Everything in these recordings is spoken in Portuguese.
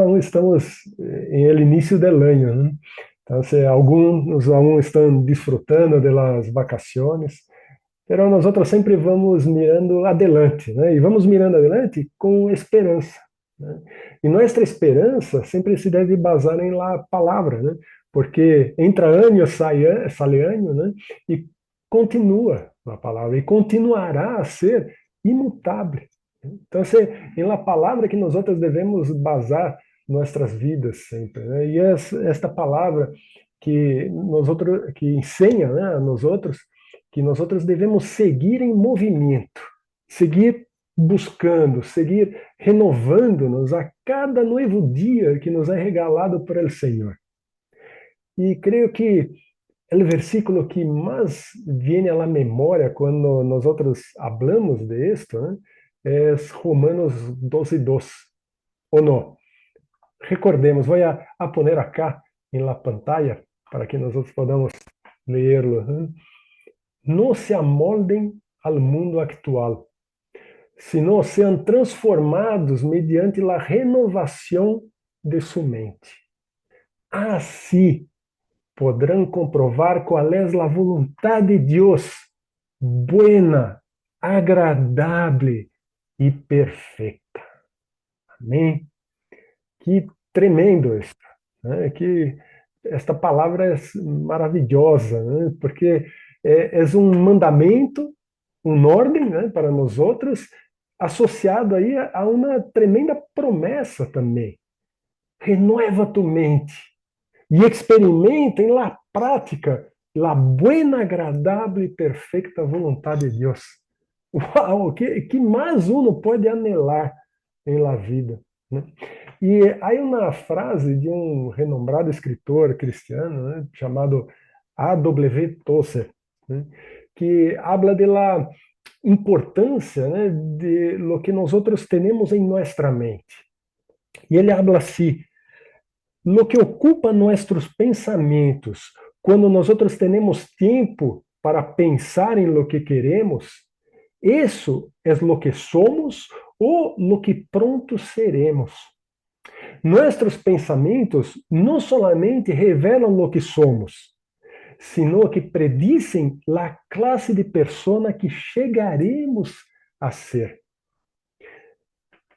aún estamos en el inicio del año, ¿no? Entonces, algunos aún están disfrutando de las vacaciones, pero nosotros sempre vamos mirando adelante, né? E vamos mirando adelante com esperança, né? E nossa esperança sempre se deve basar em la palavra, né? Porque entra ano, sai ano, né? E continua a palavra, e continuará a ser imutável. Então, em la palavra que nós outros devemos basar nossas vidas sempre, né? E esta palavra que nós outros, que ensina, né, a nós outros que nós outros devemos seguir em movimento, seguir buscando, seguir renovando-nos a cada novo dia que nos é regalado por el Senhor. E creio que o versículo que mais vem à memória quando nós outros hablamos de esto, né, é Romanos 12:2. Ou não? Recordemos, vou poner acá em la pantalla para que nós outros podamos lerlo, né? No se amoldem ao mundo actual, sino sean transformados mediante la renovação de su mente. Assim podrão comprovar qual é a vontade de Deus, buena, agradável e perfeita. Amém? Que tremendo isso, né? Que esta palavra é maravilhosa, né? Porque é um mandamento, uma ordem, né, para nós outros, associado aí a uma tremenda promessa também. Renova tu mente e experimenta em la prática la buena, agradável e perfeita vontade de Deus. Uau, que mais uno pode anelar em la vida, né? E há uma frase de um renombrado escritor cristiano, né, chamado A.W. Tozer, né, que habla de la importância, né, de lo que nós outros temos em nossa mente. E ele habla assim: lo que ocupa nossos pensamentos quando nós outros temos tempo para pensar em lo que queremos, isso é lo que somos ou lo que pronto seremos. Nossos pensamentos não solamente revelam lo que somos, sino que predicem a classe de pessoa que chegaremos a ser.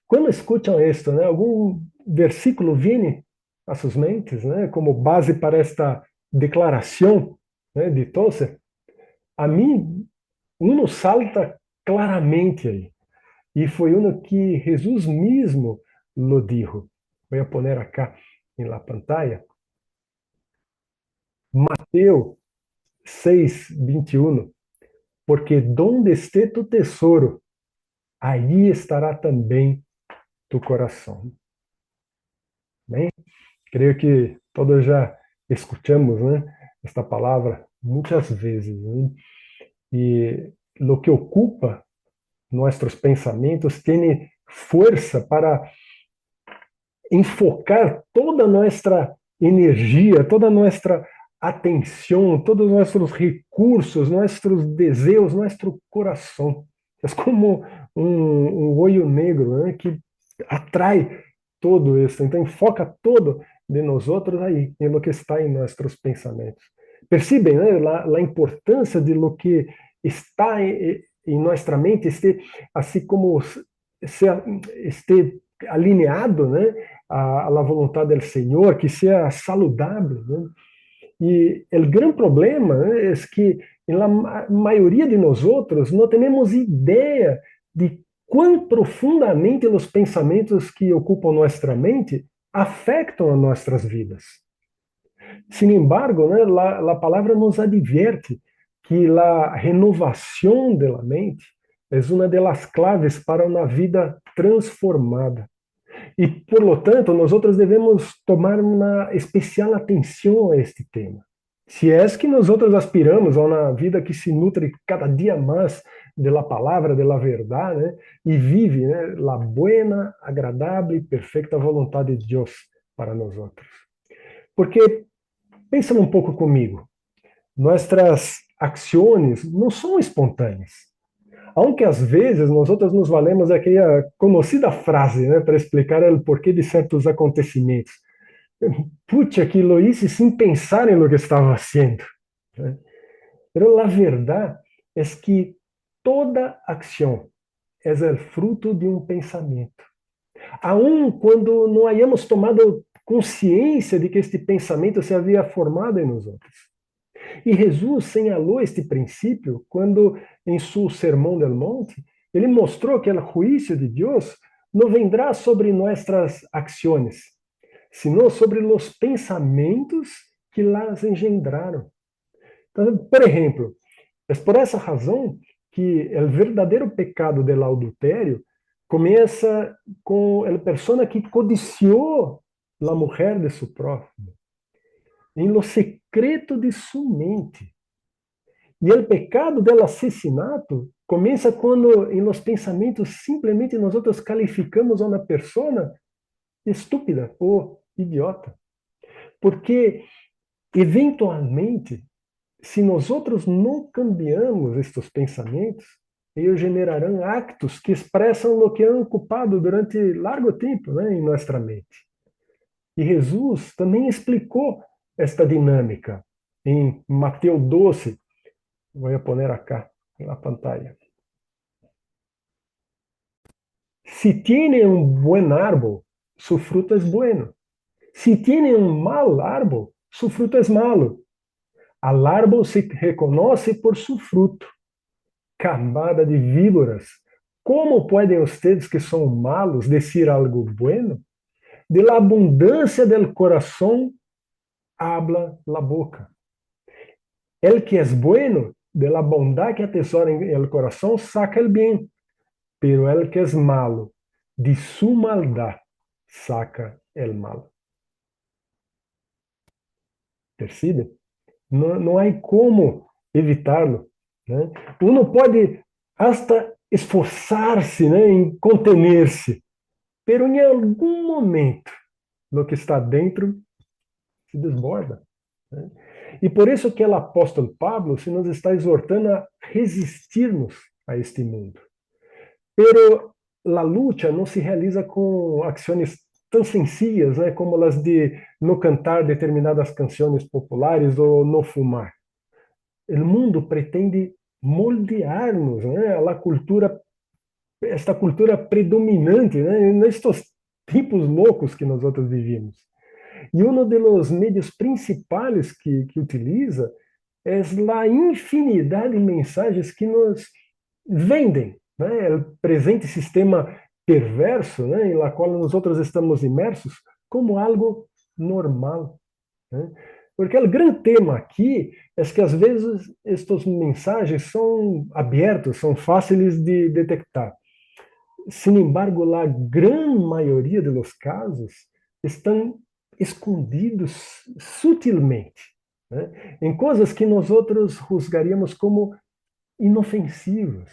Quando escutam isto, né, algum versículo vem a suas mentes, né, como base para esta declaração, né, de Tozer? A mim, uno salta claramente aí. E foi uno que Jesus mesmo lo dijo. Vou poner acá em la pantalla. Mateus 6:21. Porque donde esté tu tesouro, aí estará também tu coração. Bem, creio que todos já escutamos, né, esta palavra muitas vezes, né? E lo que ocupa nossos pensamentos tem força para enfocar toda nossa energia, toda nossa atenção, todos os nossos recursos, nossos desejos, nosso coração. É como um olho negro, né, que atrai todo isso. Então, enfoca todo de nós outros aí, em lo que está em nossos pensamentos. Percebem, né, a importância de lo que está em nossa mente, assim como este alinhado, né, à vontade do Senhor, que seja saludável, né? E o grande problema, né, é que a maioria de nós outros não temos ideia de quão profundamente os pensamentos que ocupam nossa mente afetam as nossas vidas. Sin embargo, né, a palavra nos advierte que a renovação da mente é uma das claves para uma vida transformada. E, por lo tanto, nós outros devemos tomar uma especial atenção a este tema. Se é que nós outros aspiramos a uma vida que se nutre cada dia mais da palavra, da verdade, né, e vive, né, a buena, agradável e perfeita vontade de Deus para nós outros. Porque, pensa um pouco comigo, nossas ações não são espontâneas. Aunque às vezes nós outros nos valemos daquela conhecida frase, né, para explicar o porquê de certos acontecimentos. Pucha, que lo hice sin pensar en lo que estaba haciendo. ¿Eh? Pero la verdad es que toda acción es el fruto de un pensamiento. Aun quando não hayamos tomado consciência de que este pensamento se havia formado em nós outros. E Jesus señalou este princípio quando, em seu Sermão del Monte, ele mostrou que o juízo de Deus não vendrá sobre nossas ações, sino sobre os pensamentos que las engendraram. Então, por exemplo, é por essa razão que o verdadeiro pecado do adultério começa com a pessoa que codiciou a mulher de seu próximo, em lo secreto de sua mente. E o pecado do assassinato começa quando, em los pensamentos, simplesmente nós outros calificamos uma pessoa estúpida ou idiota. Porque, eventualmente, se nós outros não cambiamos estes pensamentos, eles generarão actos que expressam o que han ocupado durante largo tempo, né, em nossa mente. E Jesus também explicou esta dinâmica em Mateus 12. Vou poner acá na pantalla. Si tiene un buen árbol, su fruto es bueno. Si tiene un mal árbol, su fruto es malo. Al árbol se reconoce por su fruto. Cambada de víboras, como podem ustedes que são malos decir algo bueno? De la abundância del corazón habla la boca. El que es bueno, de la bondad que atesora en el corazón, saca el bien. Pero el que es malo, de su maldad, saca el mal. Percebe? Não há como evitá-lo. Né? Uno pode hasta esforçar-se, né, em contener-se, pero em algum momento, no que está dentro se desborda. Né? E por isso que o apóstolo Pablo se nos está exortando a resistirmos a este mundo. Pero a luta não se realiza com ações tão sencillas, né, como as de não cantar determinadas canções populares ou não fumar. O mundo pretende moldear-nos, né, a cultura, esta cultura predominante, né, nestes tempos loucos que nós outros vivimos. E um dos meios principais que utiliza é a infinidade de mensagens que nos vendem, né, o presente sistema perverso, né, em la qual nós outros estamos imersos, como algo normal. Né? Porque o grande tema aqui é que às vezes estas mensagens são abertas, são fáceis de detectar. Sin embargo, a grande maioria dos casos estão escondidos sutilmente, né, em coisas que nós outros juzgaríamos como inofensivas.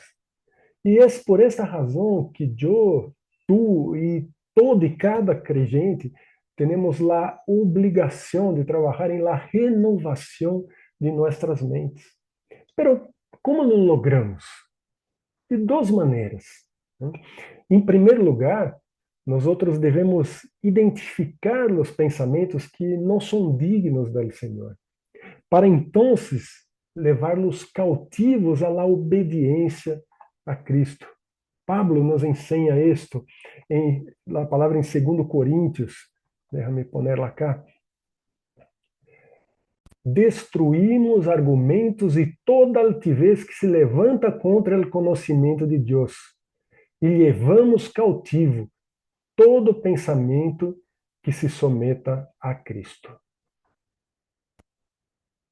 E é por esta razão que eu, tu e todo e cada crente temos a obrigação de trabalhar em la renovação de nossas mentes. Pero como lo logramos? De duas maneiras. Né? Em primeiro lugar, nós outros devemos identificar os pensamentos que não são dignos do Senhor, para então levar-los cautivos à obediência a Cristo. Pablo nos ensina isto em a palavra em 2 Coríntios, déjame ponerla acá. Destruímos argumentos e toda altivez que se levanta contra o conhecimento de Deus e levamos cautivo todo pensamento que se someta a Cristo.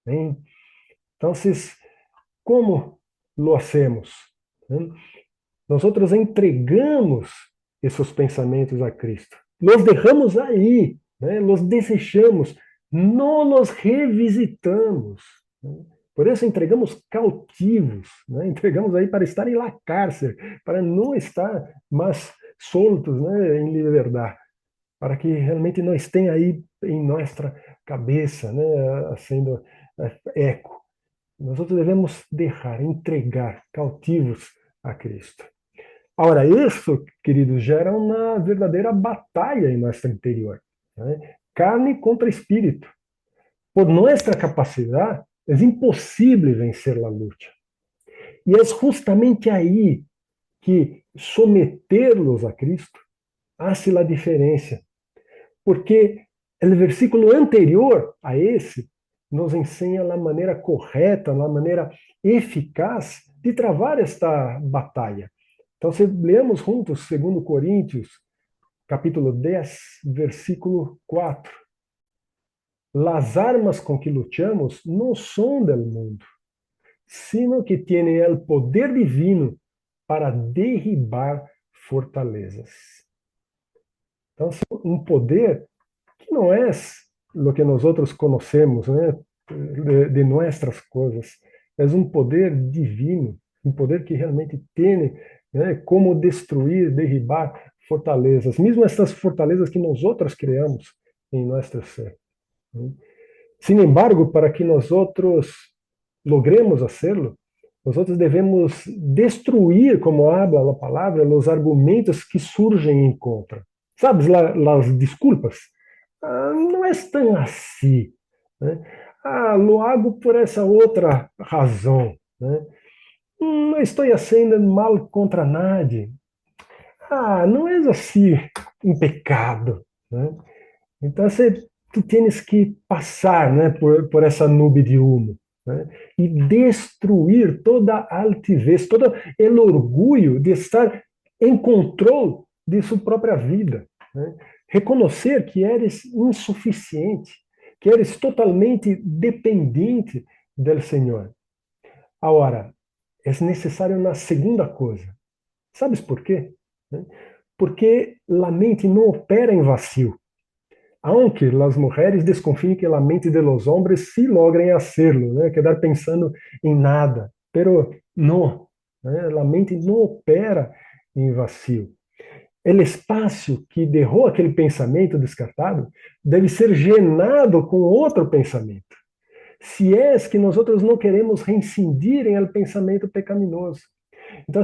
Bem? Então, como lo hacemos? Nós outros entregamos esses pensamentos a Cristo. Nós deixamos aí, né? Nós desechamos, não nos revisitamos. Né? Por isso entregamos cautivos, né? Entregamos aí para estar em la cárcel, para não estar mais soltos, né, em liberdade, para que realmente não esteja aí em nossa cabeça, né, sendo eco. Nós devemos deixar, entregar cautivos a Cristo. Agora, isso, queridos, gera uma verdadeira batalha em nosso interior, né? Carne contra espírito. Por nossa capacidade, é impossível vencer a luta. E é justamente aí que sometê-los a Cristo hace a diferença. Porque o versículo anterior a esse nos ensina a maneira correta, a maneira eficaz de travar esta batalha. Então, se leamos juntos 2 Coríntios, capítulo 10, versículo 4. Las armas com que luchamos não são del mundo, sino que tienen el poder divino para derribar fortalezas. Então, um poder que não é o que nós outros conhecemos, né, de nossas coisas, é um poder divino, um poder que realmente tem, né, como destruir, derribar fortalezas, mesmo essas fortalezas que nós outros criamos em nosso ser. Sin embargo, para que nós outros logremos hacerlo, nosotros devemos destruir, como habla a palavra, os argumentos que surgem em contra. Sabes, as desculpas? Não é tão assim. Né? Lo hago por essa outra razão. Né? Não estou fazendo mal contra nadie. Não é assim um pecado. Né? Então, tu tens que passar, né, por essa nuvem de humo. Né? E destruir toda a altivez, todo o orgulho de estar em controle de sua própria vida. Né? Reconhecer que eres insuficiente, que eres totalmente dependente do Senhor. Agora, é necessário uma segunda coisa. Sabes por quê? Porque a mente não opera em vazio. Aunque as mulheres desconfiem que a mente de los hombres sí logren hacerlo, né? Quedar pensando em nada. Pero não, né? A mente não opera em vazio. O espaço que derrou aquele pensamento descartado deve ser llenado com outro pensamento. Se é que nós outros não queremos reincidir em el pensamento pecaminoso. Então,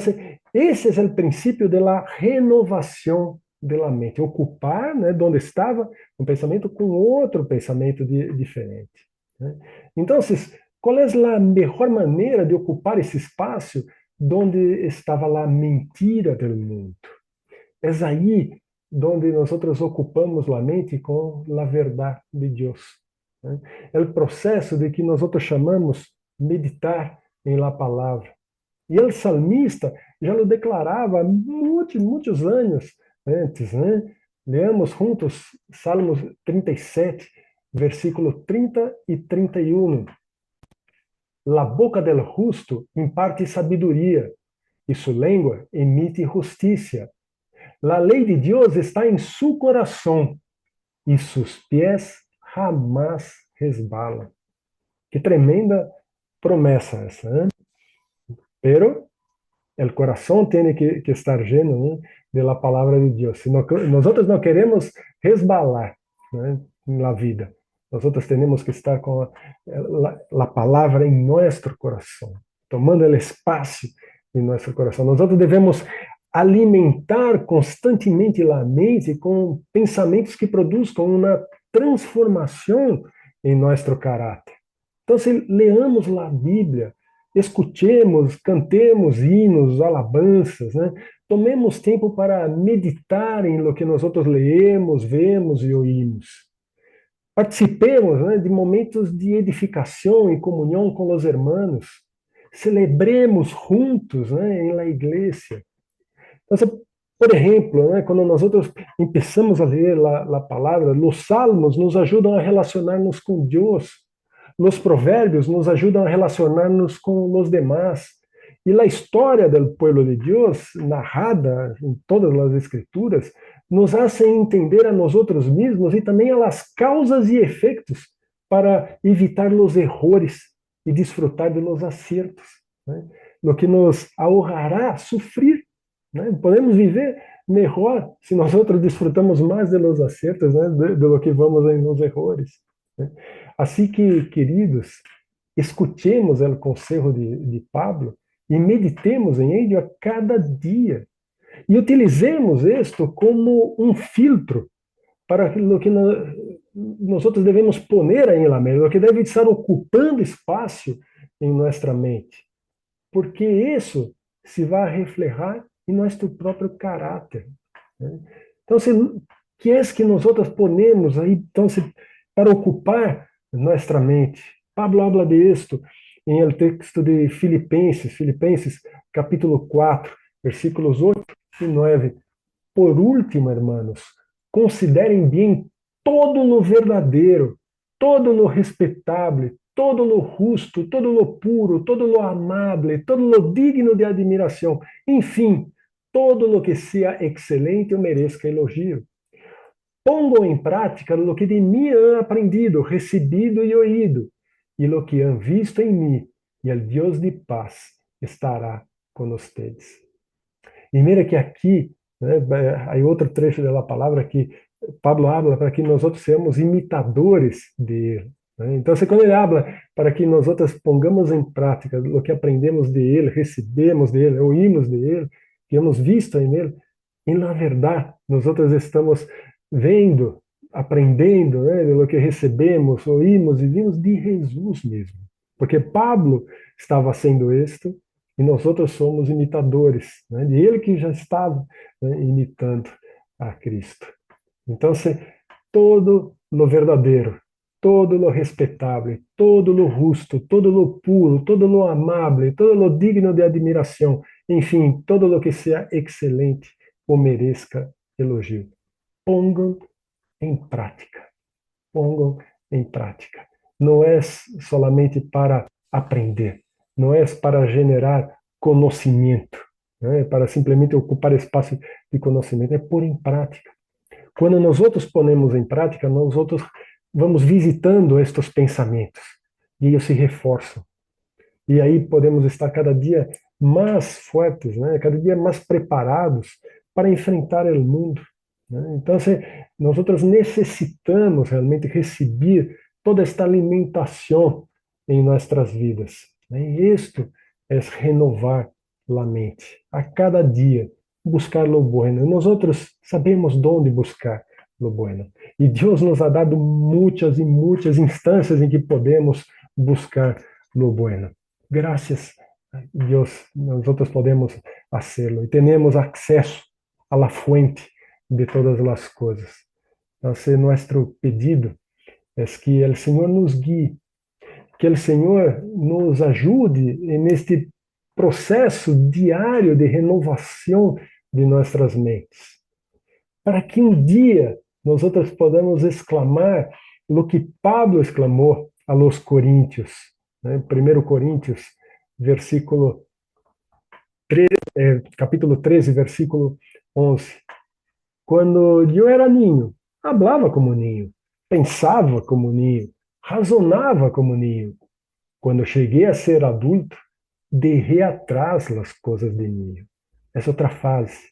esse é o princípio da renovação de la mente, ocupar, né, onde estava um pensamento com outro pensamento diferente. Né? Então, qual é a melhor maneira de ocupar esse espaço onde estava a mentira do mundo? É aí onde nós ocupamos a mente com a verdade de Deus. Né? É o processo de que nós chamamos meditar em la palavra. E o salmista já lo declarava muitos anos antes. Né? Leamos juntos Salmos 37, versículo 30 e 31. La boca del justo imparte sabedoria, e sua língua emite justiça. La lei de Deus está em seu coração, e seus pés jamais resbalam. Que tremenda promessa essa, né? Pero el corazón tiene que estar lleno, ¿no?, de la palabra de Dios. Si nosotros no queremos resbalar, ¿no?, en la vida, nosotros tenemos que estar con la palabra en nuestro corazón, tomando el espacio en nuestro corazón. Nosotros debemos alimentar constantemente la mente com pensamentos que produzcam uma transformação em nosso caráter. Então, se leamos a Bíblia, escutemos, cantemos hinos, alabanças, né? Tomemos tempo para meditar em lo que nós outros leemos, vemos e oímos. Participemos, né, de momentos de edificação e comunhão com os irmãos. Celebremos juntos, né, em la igreja. Então, por exemplo, né, quando nós outros começamos a ler a palavra, os salmos nos ajudam a relacionar-nos com Deus. Os provérbios nos ajudam a relacionar-nos com os demás. E a história do povo de Deus, narrada em todas as escrituras, nos hace entender a nós outros mesmos e também as causas e efeitos para evitar os erros e desfrutar de los acertos, né? No que nos ahorrará sofrer. Né? Podemos viver melhor se nós outros desfrutamos mais de los acertos, né, do que vamos em los errores. Né? Assim que, queridos, escutemos o conselho de Pablo e meditemos em ello a cada dia. E utilizemos isto como um filtro para o que nós devemos poner em la mente, o que deve estar ocupando espaço em nossa mente. Porque isso se vai reflejar em nosso próprio caráter. Né? Então, que é que nós ponemos aí então, para ocupar nossa mente? Pablo habla de esto em el texto de Filipenses capítulo 4, versículos 8 e 9. Por último, hermanos, considerem bem todo lo verdadeiro, todo lo respeitável, todo lo justo, todo lo puro, todo lo amável, todo lo digno de admiração, enfim, todo lo que seja excelente ou mereça elogio. Pongo em prática lo que de mim han aprendido, recebido e oído, e lo que han visto em mim, e el Deus de paz estará com vocês. E mira que aqui, né, há outro trecho da palavra que Pablo habla para que nós sejamos imitadores dele. Né? Então, quando ele habla para que nós pongamos em prática o que aprendemos dele, recebemos dele, oímos dele, que hemos visto em ele, e na verdade, nós estamos vendo, aprendendo, né, do que recebemos, oímos e vimos de Jesus mesmo. Porque Pablo estava sendo isto, e nós somos imitadores, né, de ele que já estava, né, imitando a Cristo. Então, todo lo verdadeiro, todo lo respeitável, todo lo justo, todo lo puro, todo lo amável, todo lo digno de admiração, enfim, todo lo que seja excelente ou mereça elogio. Pongam em prática. Pongam em prática. Não é solamente para aprender, não é para generar conhecimento, né? Para simplesmente ocupar espaço de conhecimento, é pôr em prática. Quando nós ponemos em prática, nós vamos visitando estes pensamentos e eles se reforçam. E aí podemos estar cada dia mais fortes, né? Cada dia mais preparados para enfrentar o mundo. Né? Então, nós necessitamos realmente receber toda esta alimentação em nossas vidas. Né? E isto é renovar a mente a cada dia, buscar lo bueno. Nós sabemos onde buscar lo bueno. E Deus nos ha dado muitas e muitas instâncias em que podemos buscar lo bueno. Graças a Deus, nós podemos fazê-lo e temos acesso à la fuente de todas as coisas. Então, nosso pedido é que o Senhor nos guie, que o Senhor nos ajude neste processo diário de renovação de nossas mentes, para que um dia nós podamos exclamar o que Pablo exclamou a los Coríntios, né? 1 Coríntios, capítulo 13, versículo 11. Quando eu era ninho, hablava como ninho, pensava como ninho, razonava como ninho. Quando cheguei a ser adulto, deixei atrás as coisas de ninho. Essa outra fase,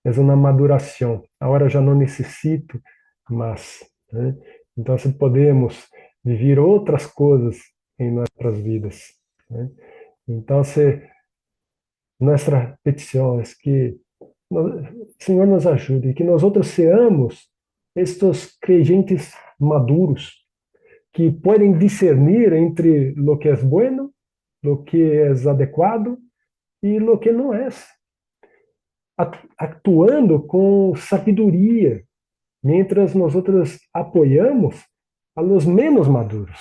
é uma maduração. Agora já não necessito mais. Né? Então, se podemos viver outras coisas em nossas vidas. Né? Então, nossa petição é que o Senhor nos ajude, que nós sejamos estes creyentes maduros, que podem discernir entre o que é bueno, o que é adequado e o que não é, actuando com sabedoria, mientras nós apoiamos a los menos maduros,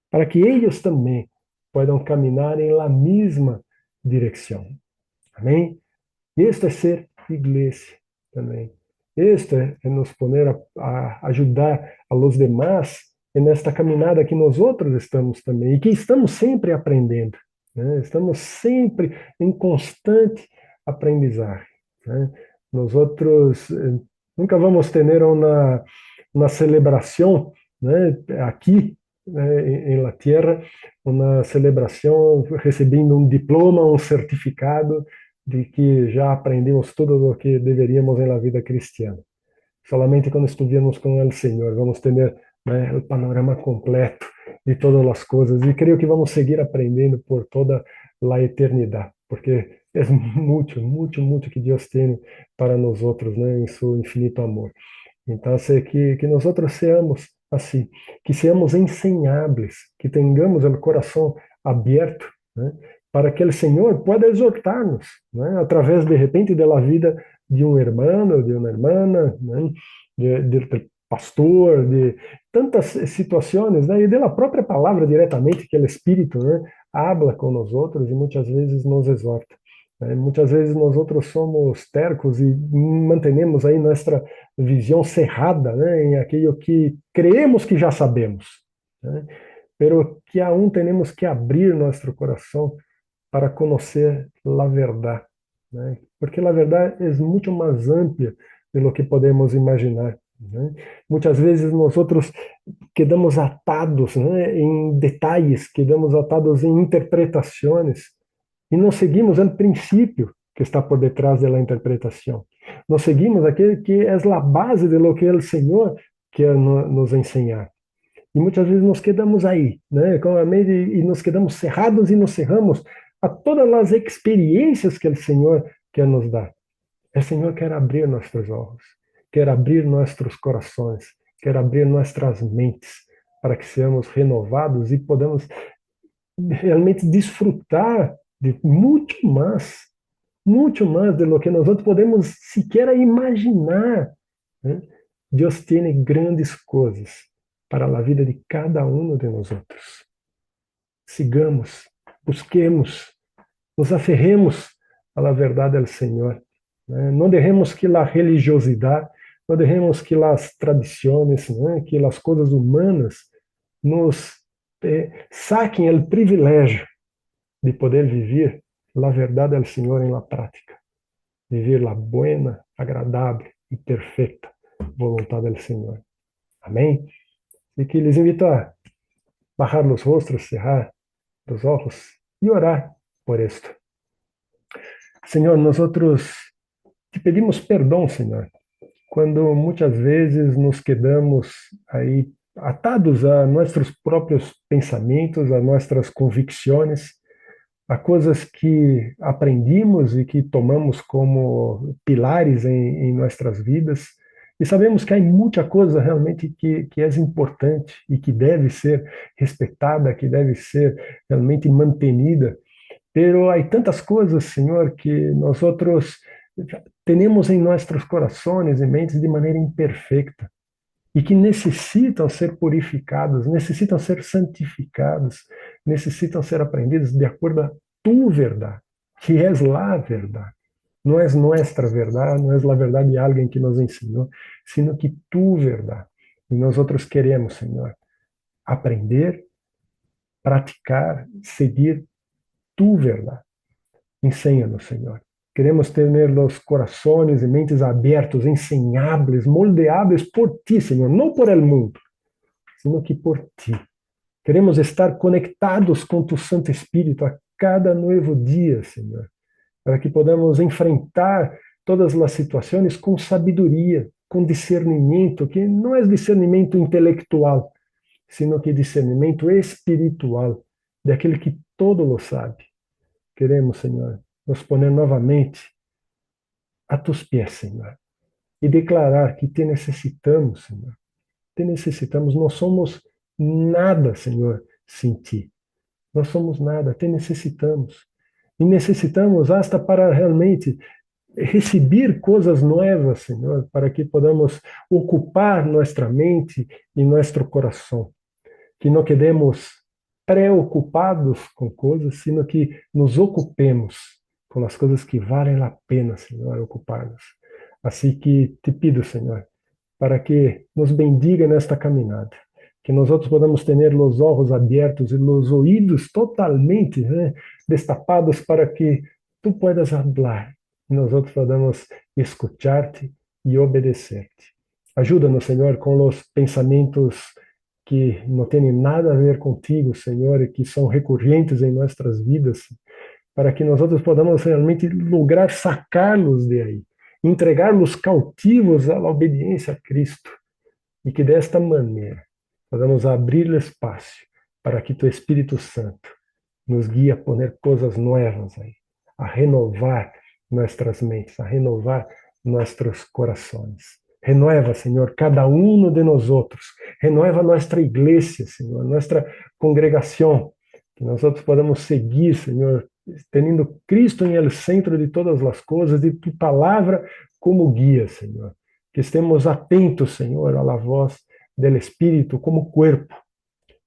para que eles também possam caminhar em la mesma direção. Amém? Este é ser igreja também. Este é nos poner a ajudar a los demás nesta caminhada que nós estamos também, e que estamos sempre aprendendo. Né? Estamos sempre em constante aprendizagem. Né? Nós nunca vamos ter uma celebração, né, aqui, né, em la tierra, uma celebração recebendo um diploma, um certificado de que já aprendemos tudo o que deveríamos na vida cristiana. Solamente quando estivermos com o Senhor vamos ter né, o panorama completo de todas as coisas. E creio que vamos seguir aprendendo por toda a eternidade, porque é muito, muito, muito que Deus tem para nós outros, né, em seu infinito amor. Então, que nós outros seamos assim, que seamos enseñáveis, que tenhamos o coração aberto, né, para que o Senhor pueda exortar-nos, né, através, de repente, da vida de um irmão, de uma irmã, né, de pastor, de tantas situações, né, e da própria palavra diretamente, que o Espírito, né, habla com nós outros e muitas vezes nos exorta. Muitas vezes nós outros somos tercos e mantenemos aí nossa visão cerrada, né, em aquilo que creemos que já sabemos, né, pero que aún temos que abrir nosso coração para conhecer a verdade, né, porque a verdade é muito mais ampla de lo que podemos imaginar. Né? Muitas vezes nós outros quedamos atados, né, em detalhes, quedamos atados em interpretações e não seguimos o princípio que está por detrás da interpretação. Nós seguimos aquele que é a base de lo que o Senhor quer nos ensinar. E muitas vezes nos quedamos aí, né? E nos quedamos cerrados e nos cerramos a todas as experiências que o Senhor quer nos dar. O Senhor quer abrir nossos olhos, quer abrir nossos corações, quer abrir nossas mentes para que sejamos renovados e podamos realmente desfrutar de muito mais de lo que nós podemos sequer imaginar. Né? Deus tem grandes coisas para a vida de cada um de nós outros. Sigamos, busquemos, nos aferremos à verdade do Senhor. Né? Não deixemos que a religiosidade, não deixemos que as tradições, né, que as coisas humanas nos saquem o privilégio de poder viver a verdade do Senhor em la prática, viver a buena, agradável e perfeita vontade do Senhor. Amém? E que les invito a bajar os rostros, cerrar os olhos e orar por isto. Senhor, nós te pedimos perdão, Senhor, quando muitas vezes nos quedamos aí atados a nossos próprios pensamentos, a nossas convicções, a coisas que aprendimos e que tomamos como pilares em nossas vidas. E sabemos que há muita coisa realmente que é importante e que deve ser respeitada, que deve ser realmente mantenida. Pero há tantas coisas, Senhor, que nós outros temos em nossos corações e mentes de maneira imperfeita e que necessitam ser purificados, necessitam ser santificados, necessitam ser aprendidos de acordo a tu verdade, que é a verdade. Não é nossa verdade, não é a verdade de alguém que nos ensinou, sino que tu verdade. E nós outros queremos, Senhor, aprender, praticar, seguir tu verdade. Ensina-nos, Senhor. Queremos ter os corações e mentes abertos, ensináveis, moldeáveis por ti, Senhor, não por el mundo, sino que por ti. Queremos estar conectados com tu Santo Espírito a cada novo dia, Senhor, para que podamos enfrentar todas as situações com sabedoria, com discernimento, que não é discernimento intelectual, sino que discernimento espiritual, daquele que todo lo sabe. Queremos, Senhor, nos poner novamente a tus pés, Senhor, e declarar que te necessitamos, Senhor. Te necessitamos, não somos nada, Senhor, sem ti. Nós somos nada, te necessitamos. E necessitamos hasta para realmente receber coisas novas, Senhor, para que podamos ocupar nossa mente e nosso coração. Que não quedemos preocupados com coisas, sino que nos ocupemos com as coisas que valem a pena, Senhor, ocupar-nos. Assim que te pido, Senhor, para que nos bendiga nesta caminhada, que nós outros podamos ter os olhos abertos e os ouvidos totalmente, né, destapados para que tu puedas falar e nós outros podamos escutar-te e obedecer-te. Ajuda-nos, Senhor, com os pensamentos que não têm nada a ver contigo, Senhor, e que são recorrentes em nossas vidas, para que nós outros podamos realmente lograr sacá-los de aí, entregar-los cautivos à obediência a Cristo, e que desta maneira podamos abrir espaço para que tu Espírito Santo nos guie a poner coisas novas aí, a renovar nossas mentes, a renovar nossos corações. Renueva, Senhor, cada um de nós outros. Renueva nossa igreja, Senhor, nossa congregação. Que nós outros podamos seguir, Senhor, tendo Cristo em el centro de todas as coisas e tu palavra como guia, Senhor. Que estemos atentos, Senhor, à voz do Espírito como corpo.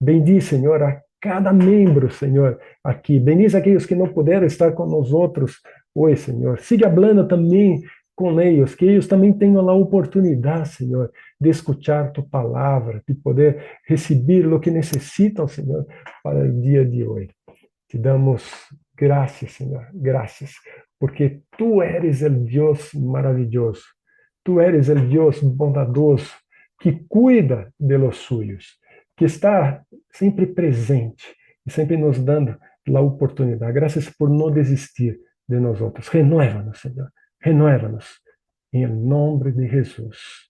Bendiz, Senhor, a cada membro, Senhor, aqui. Bendiz aqueles que não puderam estar com nós outros hoje, Senhor. Siga falando também com eles, que eles também tenham a oportunidade, Senhor, de escutar tu palavra, de poder receber o que necessitam, Senhor, para o dia de hoje. Te damos graças, Senhor, graças, porque tu eres o Deus maravilhoso, tu eres o Deus bondadoso, que cuida de los suyos, que está sempre presente e sempre nos dando a oportunidade. Graças por não desistir de nós outros. Renueva-nos, Senhor, renueva-nos, em nome de Jesus.